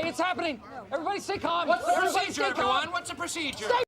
Okay, it's happening. Everybody stay calm. What's the Everybody procedure, everyone? What's the procedure? Stay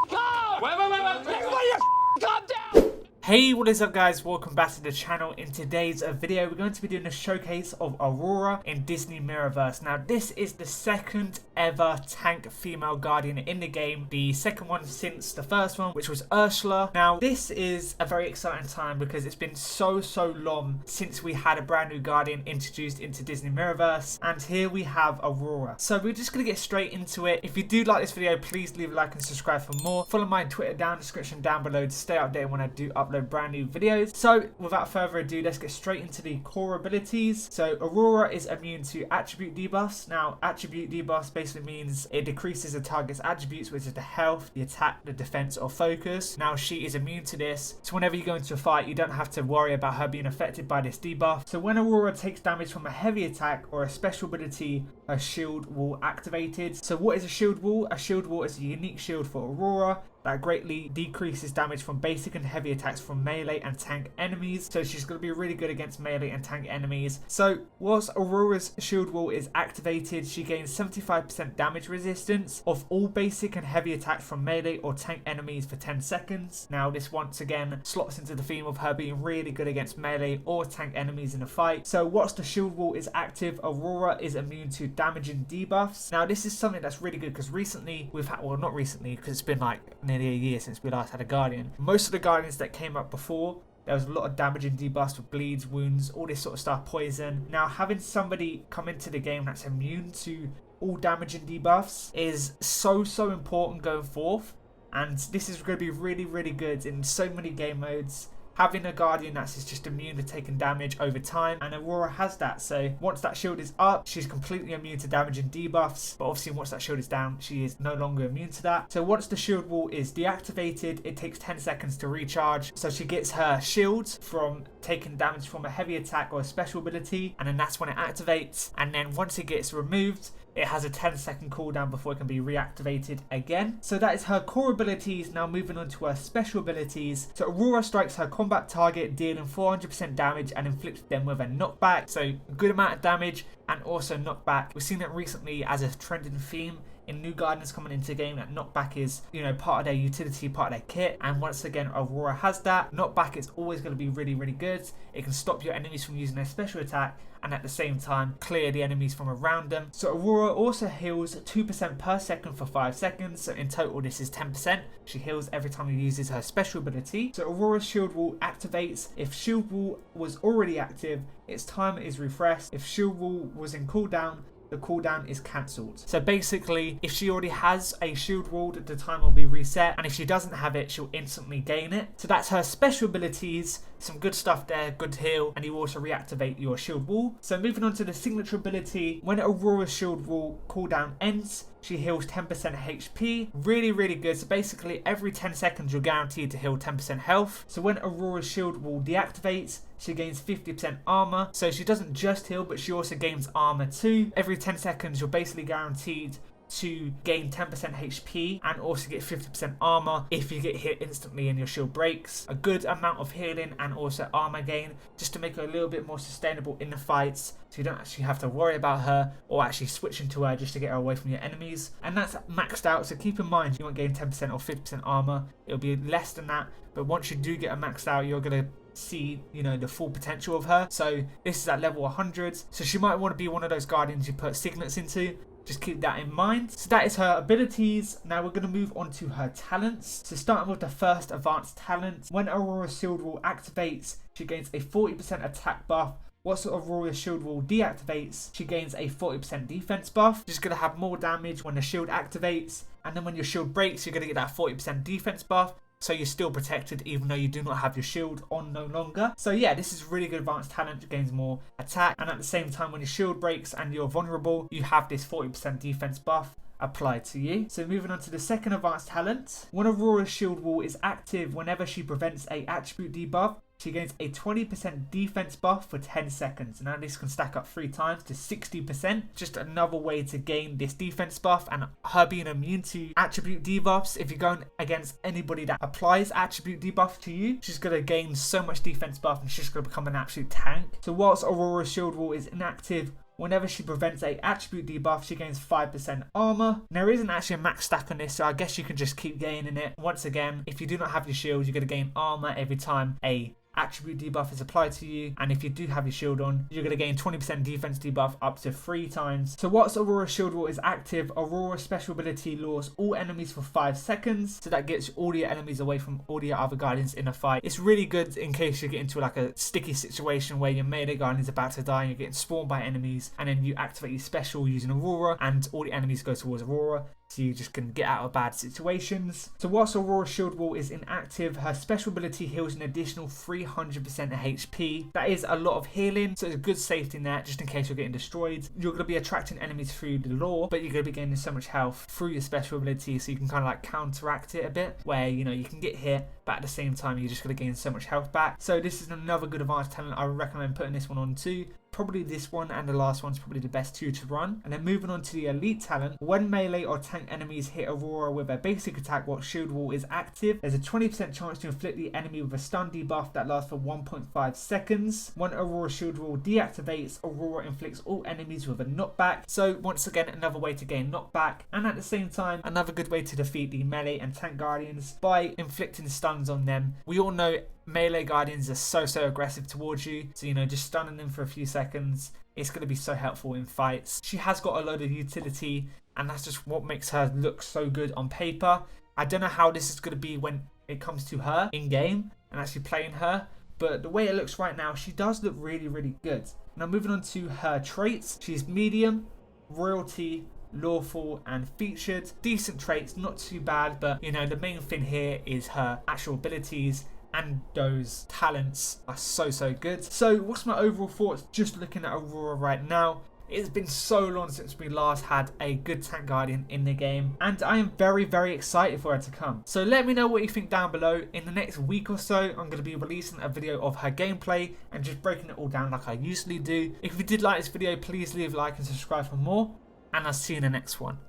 calm. Wait. Everybody just calm down. Hey, what is up guys, welcome back to the channel. In today's video we're going to be doing a showcase of Aurora in Disney Mirrorverse. Now this is the second ever tank female guardian in the game, the second one since the first one, which was Ursula. Now this is a very exciting time because it's been so long since we had a brand new guardian introduced into Disney Mirrorverse, and here we have Aurora. So we're just going to get straight into it. If you do like this video, please leave a like and subscribe for more. Follow my Twitter down in the description down below to stay updated when I do upload brand new videos. So without further ado, let's get straight into the core abilities. So Aurora is immune to attribute debuffs. Now attribute debuffs basically means it decreases a target's attributes, which is the health, the attack, the defense or focus. Now she is immune to this, so whenever you go into a fight you don't have to worry about her being affected by this debuff. So when Aurora takes damage from a heavy attack or a special ability, her shield wall activated. So what is a shield wall? A shield wall is a unique shield for Aurora that greatly decreases damage from basic and heavy attacks from melee and tank enemies. So she's going to be really good against melee and tank enemies. So whilst Aurora's shield wall is activated, she gains 75% damage resistance of all basic and heavy attacks from melee or tank enemies for 10 seconds. Now this once again slots into the theme of her being really good against melee or tank enemies in a fight. So whilst the shield wall is active, Aurora is immune to damaging debuffs. Now this is something that's really good because recently we've had, well not recently because it's been like nearly a year since we last had a guardian. Most of the guardians that came up before, there was a lot of damaging debuffs with bleeds, wounds, all this sort of stuff, poison. Now having somebody come into the game that's immune to all damaging debuffs is so important going forth, and this is going to be really good in so many game modes. Having a guardian that's just immune to taking damage over time, and Aurora has that. So once that shield is up, she's completely immune to damaging debuffs, but obviously once that shield is down, she is no longer immune to that. So once the shield wall is deactivated, it takes 10 seconds to recharge. So she gets her shield from taking damage from a heavy attack or a special ability, and then that's when it activates. And then once it gets removed, it has a 10-second cooldown before it can be reactivated again. So that is her core abilities. Now moving on to her special abilities. So Aurora strikes her combat target, dealing 400% damage and inflicts them with a knockback. So a good amount of damage and also knockback. We've seen that recently as a trending theme in new guardians coming into the game, that knockback is, you know, part of their utility, part of their kit. And once again, Aurora has that. Knockback is always going to be really good. It can stop your enemies from using their special attack and at the same time clear the enemies from around them. So Aurora also heals 2% per second for 5 seconds. So in total this is 10%. She heals every time she uses her special ability. So Aurora's shield wall activates. If shield wall was already active, its timer is refreshed. If shield wall was in cooldown, the cooldown is cancelled. So basically, if she already has a shield wall, the time will be reset, and if she doesn't have it, she'll instantly gain it. So that's her special abilities. Some good stuff there, good heal, and you also reactivate your shield wall. So moving on to the signature ability, when Aurora's shield wall cooldown ends, she heals 10% HP. Really good. So basically every 10 seconds you're guaranteed to heal 10% health. So when Aurora's shield wall deactivates, she gains 50% armor. So she doesn't just heal, but she also gains armor too. Every 10 seconds you're basically guaranteed to gain 10% HP and also get 50% armor if you get hit instantly and your shield breaks. A good amount of healing and also armor gain, just to make her a little bit more sustainable in the fights, so you don't actually have to worry about her or actually switching to her just to get her away from your enemies. And that's maxed out, so keep in mind you won't gain 10% or 50% armor. It'll be less than that, but once you do get her maxed out, you're going to see, you know, the full potential of her. So this is at level 100, so she might want to be one of those guardians you put signets into. Just keep that in mind. So that is her abilities. Now we're going to move on to her talents. So starting with the first advanced talent, when Aurora's shield wall activates, she gains a 40% attack buff. Once Aurora's shield wall deactivates, she gains a 40% defense buff. She's going to have more damage when the shield activates, and then when your shield breaks, you're going to get that 40% defense buff. So you're still protected even though you do not have your shield on no longer. So yeah, this is really good advanced talent. It gains more attack, and at the same time when your shield breaks and you're vulnerable, you have this 40% defense buff applied to you. So moving on to the second advanced talent, when Aurora's shield wall is active, whenever she prevents a attribute debuff, she gains a 20% defense buff for 10 seconds. Now this can stack up 3 times to 60%. Just another way to gain this defense buff, and her being immune to attribute debuffs. If you're going against anybody that applies attribute debuff to you, she's going to gain so much defense buff and she's going to become an absolute tank. So whilst Aurora's shield wall is inactive, Whenever she prevents a attribute debuff, she gains 5% armor. There isn't actually a max stack on this, so I guess you can just keep gaining it. Once again, if you do not have your shield, you're going to gain armor every time a attribute debuff is applied to you, and if you do have your shield on, you're going to gain 20% defense debuff up to 3 times. So whilst Aurora's shield wall is active, Aurora's special ability lures all enemies for 5 seconds, so that gets all your enemies away from all your other guardians in a fight. It's really good in case you get into like a sticky situation where your melee guardian is about to die and you're getting spawned by enemies, and then you activate your special using Aurora and all the enemies go towards Aurora, so you just can get out of bad situations. So whilst Aurora's shield wall is inactive, her special ability heals an additional 300% HP. That is a lot of healing, so it's a good safety net just in case you're getting destroyed. You're going to be attracting enemies through the lore, but you're going to be gaining so much health through your special ability, so you can kind of like counteract it a bit, where you know you can get hit, but at the same time you're just going to gain so much health back. So this is another good advanced talent. I would recommend putting this one on too. Probably this one and the last one's probably the best two to run. And then moving on to the elite talent, when melee or tank enemies hit Aurora with a basic attack while shield wall is active, there's a 20% chance to inflict the enemy with a stun debuff that lasts for 1.5 seconds. When Aurora's shield wall deactivates, Aurora inflicts all enemies with a knockback. So once again, another way to gain knockback, and at the same time another good way to defeat the melee and tank guardians by inflicting stuns on them. We all know melee guardians are so aggressive towards you, so you know, just stunning them for a few seconds, it's going to be so helpful in fights. She has got a load of utility, and that's just what makes her look so good on paper. I don't know how this is going to be when it comes to her in game and actually playing her, but the way it looks right now, she does look really good. Now moving on to her traits, she's medium, royalty, lawful and featured. Decent traits, not too bad, but you know, the main thing here is her actual abilities, and those talents are so good. So what's my overall thoughts just looking at Aurora right now? It's been so long since we last had a good tank guardian in the game, and I am very excited for her to come. So let me know what you think down below. In the next week or so, I'm going to be releasing a video of her gameplay and just breaking it all down like I usually do. If you did like this video, please leave a like and subscribe for more, and I'll see you in the next one.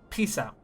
Peace out.